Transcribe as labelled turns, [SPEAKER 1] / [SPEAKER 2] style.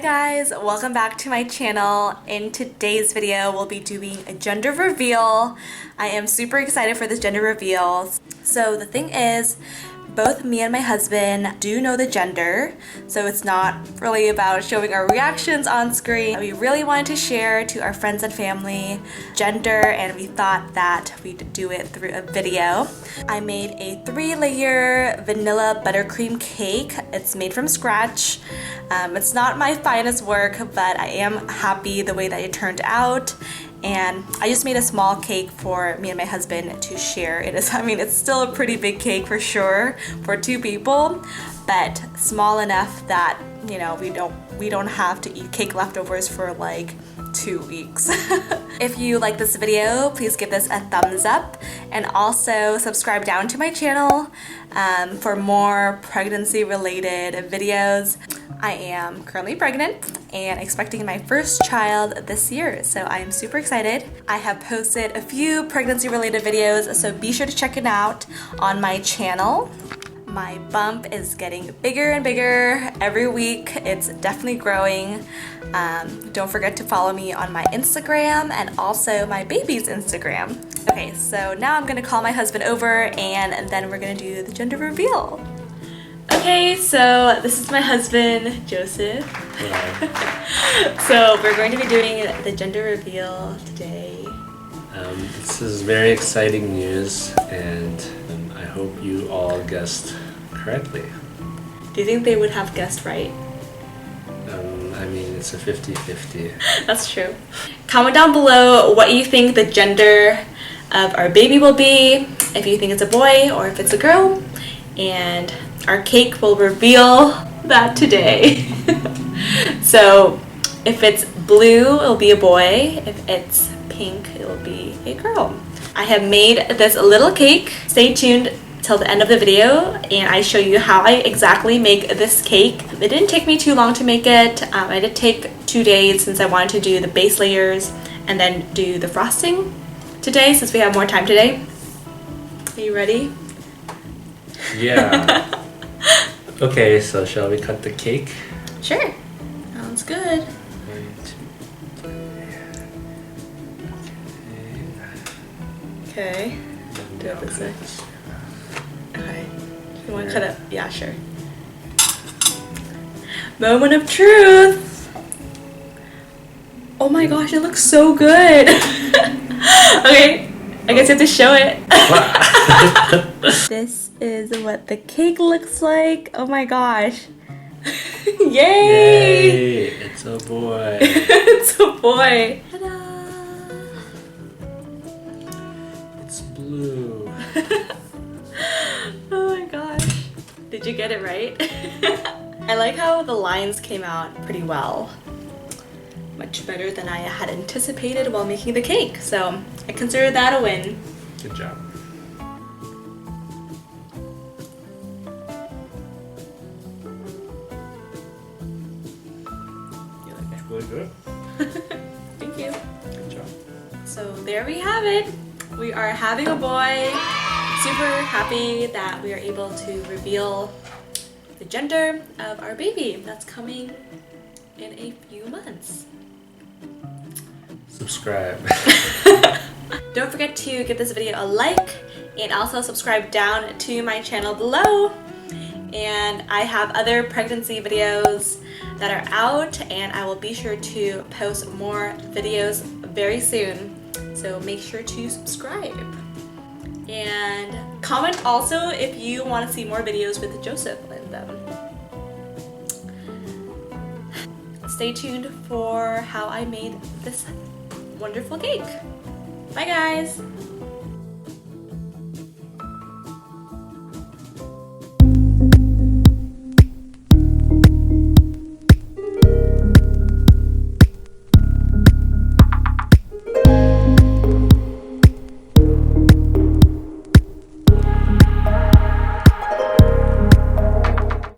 [SPEAKER 1] guys, welcome back to my channel. In today's video, we'll be doing a gender reveal. I am super excited for this gender reveal. So the thing is, both me and my husband do know the gender, so it's not really about showing our reactions on screen. We really wanted to share to our friends and family gender, and we thought that we'd do it through a video. I made a 3-layer vanilla buttercream cake. It's made from scratch. It's not my finest work, but I am happy the way that it turned out. And I just made a small cake for me and my husband to share. It's still a pretty big cake for sure for 2 people, but small enough that, you know, we don't have to eat cake leftovers for like 2 weeks. If you like this video, please give this a thumbs up and also subscribe down to my channel for more pregnancy related videos. I am currently pregnant and expecting my first child this year, so I am super excited. I have posted a few pregnancy related videos, so be sure to check it out on my channel. My bump is getting bigger and bigger every week. It's definitely growing. Don't forget to follow me on my Instagram and also my baby's Instagram. Okay, so now I'm gonna call my husband over and then we're gonna do the gender reveal. Okay, so this is my husband, Joseph. So we're going to be doing the gender reveal today.
[SPEAKER 2] This is very exciting news, and I hope you all guessed correctly.
[SPEAKER 1] Do you think they would have guessed right?
[SPEAKER 2] It's a 50-50.
[SPEAKER 1] That's true. Comment down below what you think the gender of our baby will be, if you think it's a boy or if it's a girl, and our cake will reveal that today. So if it's blue, it'll be a boy. If it's pink, it'll be a girl. I have made this little cake. Stay tuned till the end of the video and I show you how I exactly make this cake. It didn't take me too long to make it. I did take 2 days since I wanted to do the base layers and then do the frosting today since we have more time today. Are you ready?
[SPEAKER 2] Yeah. Okay, so shall we cut the cake?
[SPEAKER 1] Sure. Sounds good.
[SPEAKER 2] 1, 2, 3.
[SPEAKER 1] Okay. Do it this way. Okay. You want to cut it? Yeah, sure. Moment of truth. Oh my gosh, it looks so good. Okay, I guess you have to show it. This is what the cake looks like. Oh my gosh. Yay!
[SPEAKER 2] Yay! It's a boy.
[SPEAKER 1] It's a boy. Ta-da!
[SPEAKER 2] It's blue.
[SPEAKER 1] Oh my gosh. Did you get it right? I like how the lines came out pretty well. Much better than I had anticipated while making the cake. So I consider that a win.
[SPEAKER 2] Good job.
[SPEAKER 1] You like it?
[SPEAKER 2] Really good.
[SPEAKER 1] Thank you.
[SPEAKER 2] Good job.
[SPEAKER 1] So there we have it. We are having a boy. Super happy that we are able to reveal the gender of our baby that's coming in a few months.
[SPEAKER 2] Subscribe.
[SPEAKER 1] Don't forget to give this video a like and also subscribe down to my channel below. And I have other pregnancy videos that are out and I will be sure to post more videos very soon. So make sure to subscribe. And comment also if you want to see more videos with Joseph in them. Stay tuned for how I made this wonderful cake. Bye guys!